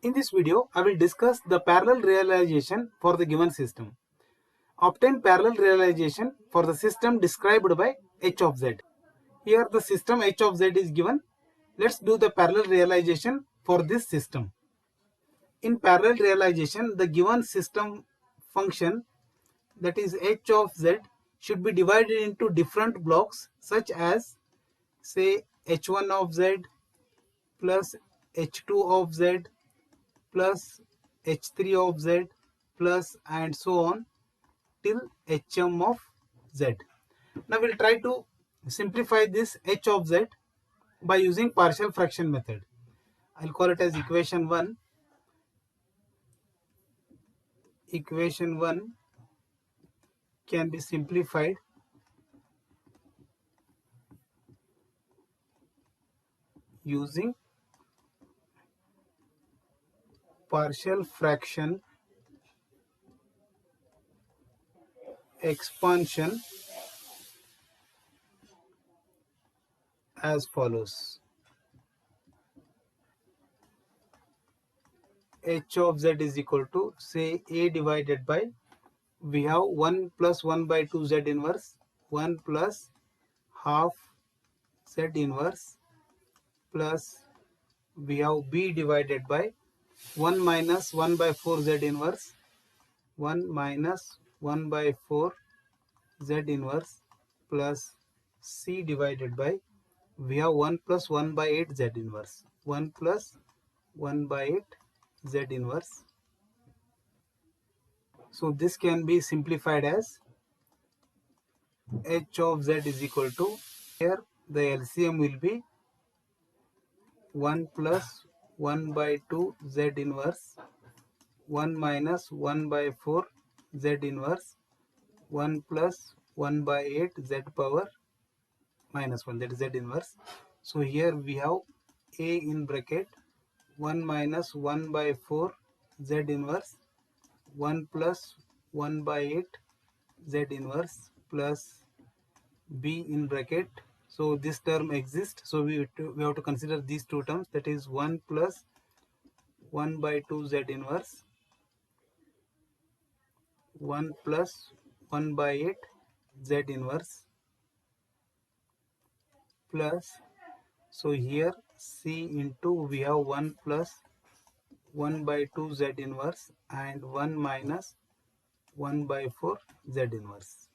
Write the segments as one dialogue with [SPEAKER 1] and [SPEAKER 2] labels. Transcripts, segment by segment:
[SPEAKER 1] In this video, I will discuss the parallel realization for the given system. Obtain parallel realization for the system described by h of z. Here the system h of z is given. Let's do the parallel realization for this system. In parallel realization, the given system function, that is h of z, should be divided into different blocks such as, say, h1 of z plus h2 of z plus h3 of z plus and so on till hm of z. Now we'll try to simplify this h of z by using partial fraction method. I'll call it as equation 1. Equation 1 can be simplified using partial fraction expansion as follows. H of z is equal to, say, a divided by, we have 1 plus 1 by 2 z inverse, 1 plus half z inverse, plus we have b divided by 1 minus 1 by 4 z inverse, 1 minus 1 by 4 z inverse, plus c divided by, we have 1 plus 1 by 8 z inverse, 1 plus 1 by 8 z inverse. So this can be simplified as h of z is equal to, here the LCM will be 1 plus 1 by 2 z inverse, 1 minus 1 by 4 z inverse, 1 plus 1 by 8 z power minus 1, that is z inverse. So here we have a in bracket 1 minus 1 by 4 z inverse, 1 plus 1 by 8 z inverse, plus b in bracket. So this term exists, so we have to consider these two terms, that is 1 plus 1 by 2 z inverse, 1 plus 1 by 8 z inverse, plus, so here c into, we have 1 plus 1 by 2 z inverse and 1 minus 1 by 4 z inverse.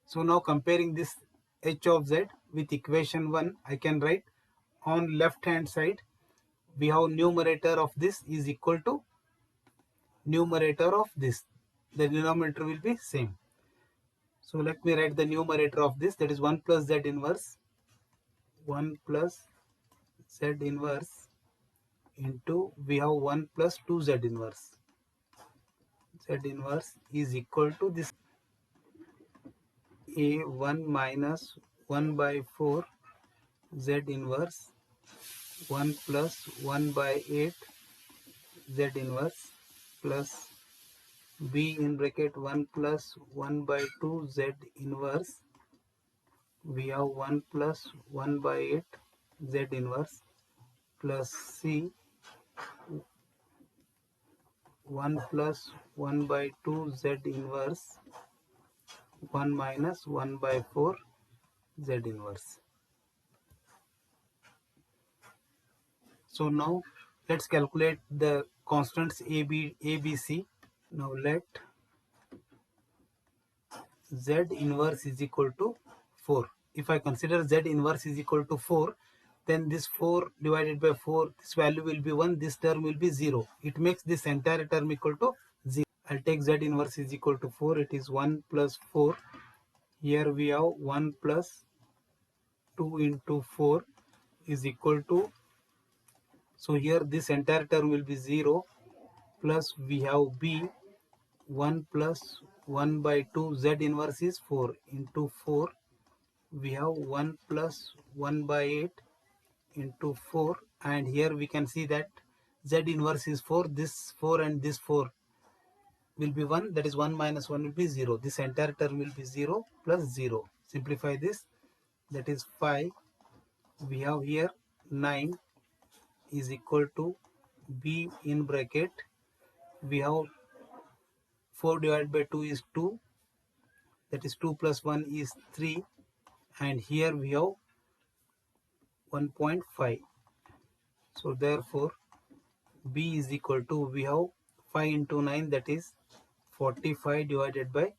[SPEAKER 1] So now comparing this h of z with equation 1, I can write on left hand side, we have numerator of this is equal to numerator of this. The denominator will be same. So let me write the numerator of this, that is 1 plus z inverse, 1 plus z inverse into, we have 1 plus 2 z inverse. Z inverse is equal to this a 1 minus 1 by 4 z inverse, 1 plus 1 by 8 z inverse, plus b in bracket 1 plus 1 by 2 z inverse, we have 1 plus 1 by 8 z inverse, plus c 1 plus 1 by 2 z inverse, 1 minus 1 by 4 z inverse. So now let's calculate the constants a, b, c. Now let z inverse is equal to 4. If I consider z inverse is equal to 4, then this 4 divided by 4, this value will be 1, this term will be 0. It makes this entire term equal to 0. I'll take z inverse is equal to 4. It is 1 plus 4. Here we have 1 plus 2 into 4 is equal to, so here this entire term will be 0, plus we have b 1 plus 1 by 2 z inverse is 4 into 4, we have 1 plus 1 by 8 into 4, and here we can see that z inverse is 4, this 4 and this 4 will be 1, that is 1 minus 1 will be 0, this entire term will be 0 plus 0. Simplify this, that is 5, we have here 9 is equal to b in bracket, we have 4 divided by 2 is 2, that is 2 plus 1 is 3, and here we have 1.5. So therefore b is equal to, we have 5 into 9, that is 45, divided by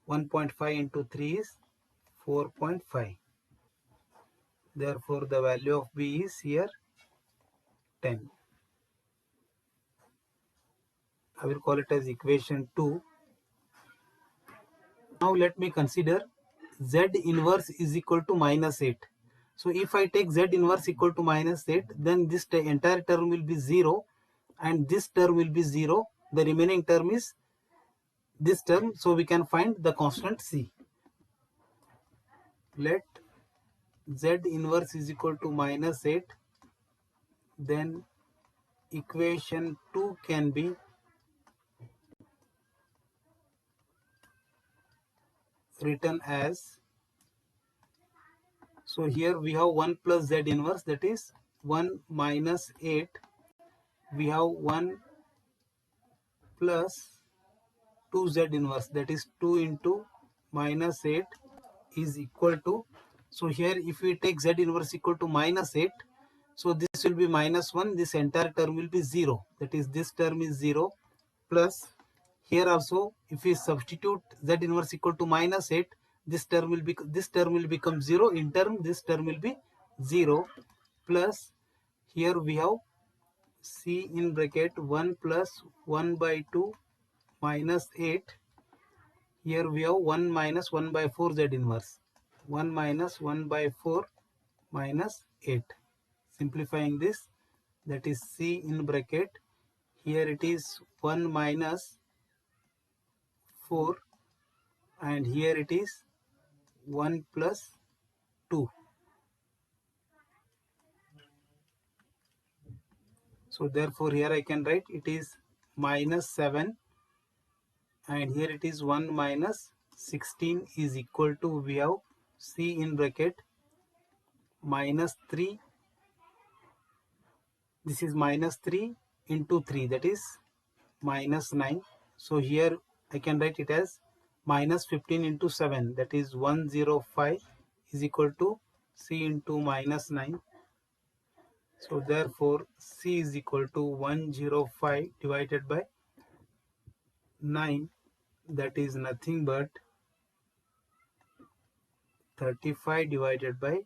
[SPEAKER 1] 1.5 into 3 is 4.5. Therefore the value of b is here 10. I will call it as equation 2. Now let me consider z inverse is equal to minus 8. So if I take z inverse equal to minus 8, then this entire term will be 0 and this term will be 0. The remaining term is this term. So we can find the constant c. Let z inverse is equal to minus 8. Then equation 2 can be written as, so here we have 1 plus z inverse, that is 1 minus 8. We have 1 plus 2z inverse, that is 2 into minus 8 is equal to, so here if we take z inverse equal to minus 8, so this will be minus 1, this entire term will be 0, that is this term is 0, plus here also if we substitute z inverse equal to minus 8, this term will become 0, in term this term will be 0, plus here we have c in bracket 1 plus 1 by 2 minus 8. Here we have 1 minus 1 by 4 z inverse. 1 minus 1 by 4 minus 8. Simplifying this, that is c in bracket. Here it is 1 minus 4 and here it is 1 plus 2. So therefore here I can write it is minus 7 and here it is 1 minus 16 is equal to, we have c in bracket minus 3, this is minus 3 into 3, that is minus 9. So here I can write it as minus 15 into 7, that is 105 is equal to c into minus 9. So therefore c is equal to 105 divided by 9, that is nothing but 35 divided by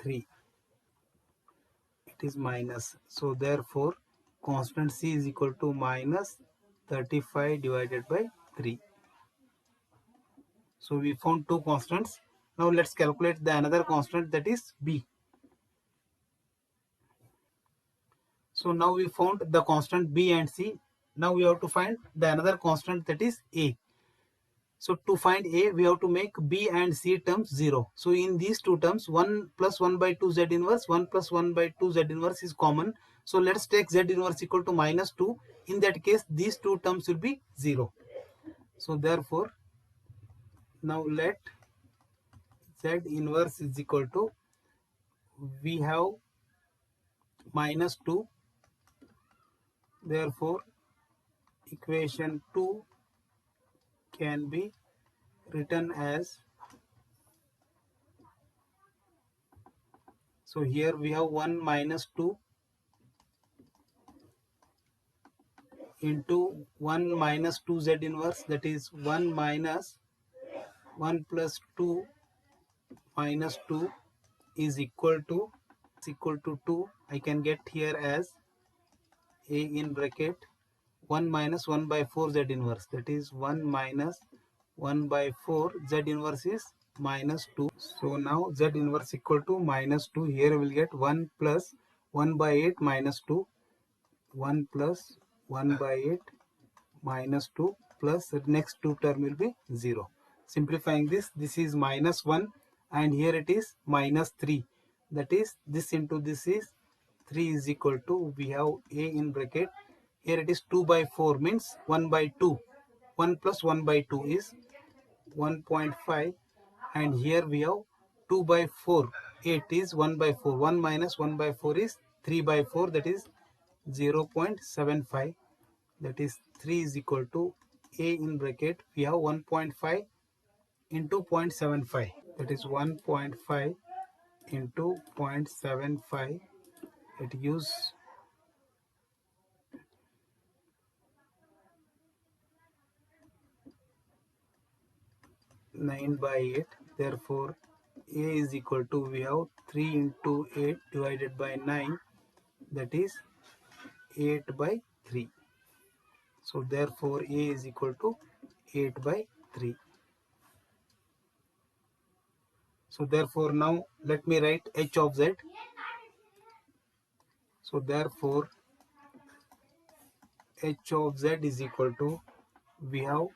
[SPEAKER 1] 3. It is minus. So therefore constant c is equal to minus 35 divided by 3. So we found two constants. Now let's calculate the another constant, that is b. So now we found the constant b and c. Now we have to find the another constant, that is a. So to find a, we have to make b and c terms 0. So in these two terms, 1 plus 1 by 2 z inverse, 1 plus 1 by 2 z inverse is common. So let's take z inverse equal to minus 2. In that case, these two terms will be 0. So therefore, now let z inverse is equal to, we have minus 2. Therefore, equation 2 can be written as, so here we have 1 minus 2 into 1 minus 2 z inverse, that is 1 minus 1 plus 2 minus 2 is equal to 2. I can get here as a in bracket 1 minus 1 by 4 z inverse, that is 1 minus 1 by 4, z inverse is minus 2. So now z inverse equal to minus 2. Here we will get 1 plus 1 by 8 minus 2, 1 plus 1 by 8 minus 2, plus the next two term will be 0. Simplifying this, this is minus 1 and here it is minus 3. That is, this into this is 3 is equal to, we have a in bracket. Here it is 2 by 4 means 1 by 2. 1 plus 1 by 2 is 1.5 and here we have 2 by 4. 8 is 1 by 4. 1 minus 1 by 4 is 3 by 4, that is 0.75, that is 3 is equal to a in bracket we have 1.5 into 0.75, that is 1.5 into 0.75, it gives 9 by 8. Therefore a is equal to, we have 3 into 8 divided by 9, that is 8 by 3. So therefore a is equal to 8 by 3. So therefore now let me write h of z. So therefore h of z is equal to, we have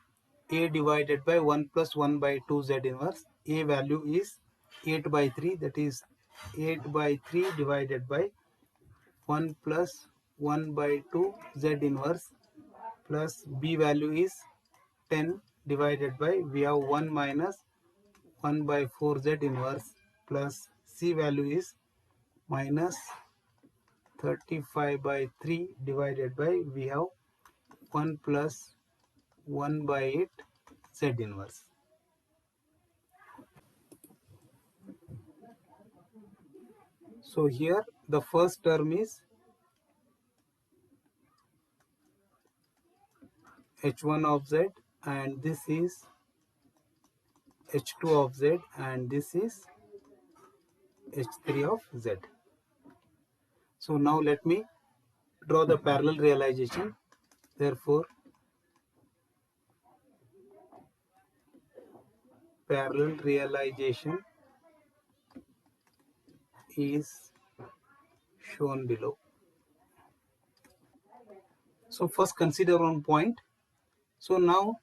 [SPEAKER 1] a divided by 1 plus 1 by 2 z inverse. A value is 8 by 3, that is 8 by 3 divided by 1 plus 1 by 2 z inverse, plus b value is 10 divided by, we have 1 minus 1 by 4 z inverse, plus c value is minus 35 by 3 divided by, we have 1 plus 1 by 8 z inverse. So here the first term is h1 of z, and this is h2 of z, and this is h3 of z. So now let me draw the parallel realization. Therefore parallel realization is shown below. So first consider one point. So now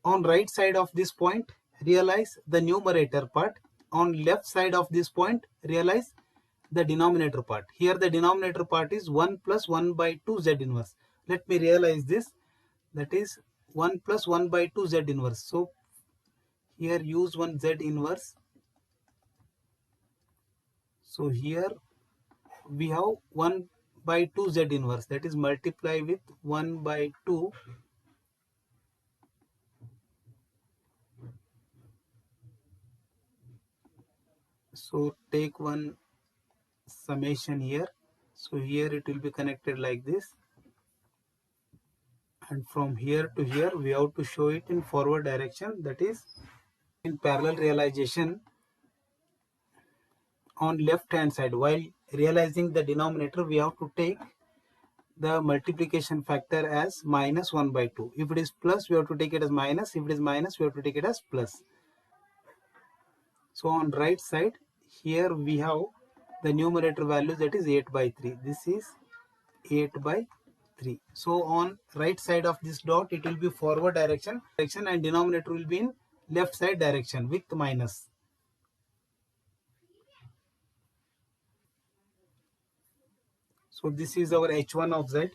[SPEAKER 1] on right side of this point realize the numerator part, on left side of this point realize the denominator part. Here the denominator part is 1 plus 1 by 2 z inverse. Let me realize this, that is 1 plus 1 by 2 z inverse. So here use one z inverse. So here we have 1 by 2 z inverse, that is multiply with 1 by 2. So take one summation here. So here it will be connected like this, and from here to here we have to show it in forward direction, that is in parallel realization. On left hand side, while realizing the denominator, we have to take the multiplication factor as minus 1 by 2. If it is plus, we have to take it as minus. If it is minus, we have to take it as plus. So on right side, here we have the numerator value, that is 8 by 3. This is 8 by 3. So on right side of this dot, it will be forward direction, and denominator will be in left side direction with minus. So this is our h1 of z.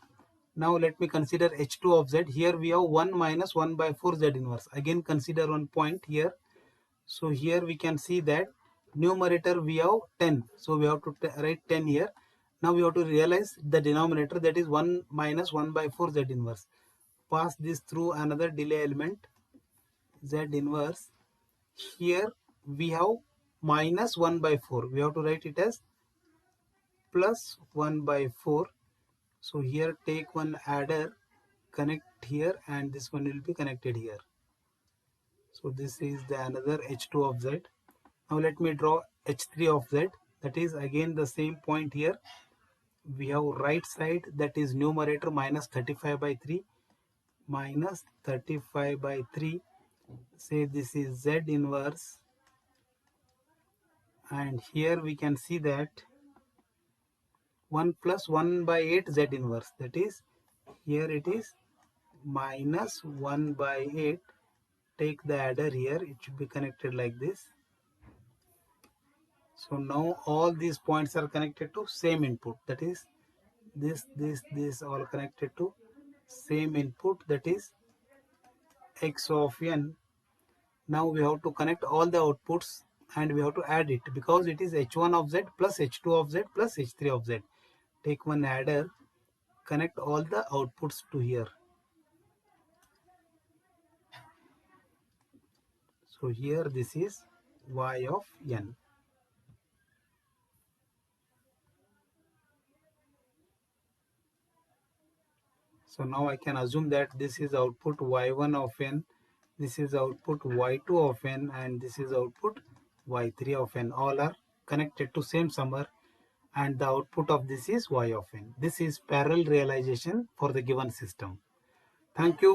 [SPEAKER 1] Now let me consider h2 of z. Here we have 1 minus 1 by 4 z inverse. Again consider one point here. So here we can see that numerator we have 10. So we have to write 10 here. Now we have to realize the denominator, that is 1 minus 1 by 4 z inverse. Pass this through another delay element z inverse. Here we have minus 1 by 4. We have to write it as plus 1 by 4. So here take one adder, connect here, and this one will be connected here. So this is the another h2 of z. Now let me draw h3 of z. That is again the same point here. We have right side, that is numerator minus 35 by 3, minus 35 by 3. Say this is z inverse, and here we can see that 1 plus 1 by 8 z inverse, that is here it is minus 1 by 8. Take the adder here, it should be connected like this. So now all these points are connected to same input, that is this all connected to same input, that is x of n. Now we have to connect all the outputs and we have to add it, because it is h1 of z plus h2 of z plus h3 of z. Take one adder, connect all the outputs to here. So here this is y of n. So now I can assume that this is output y1 of n, this is output y2 of n, and this is output y3 of n. All are connected to same summer, and the output of this is y of n. This is parallel realization for the given system. Thank you.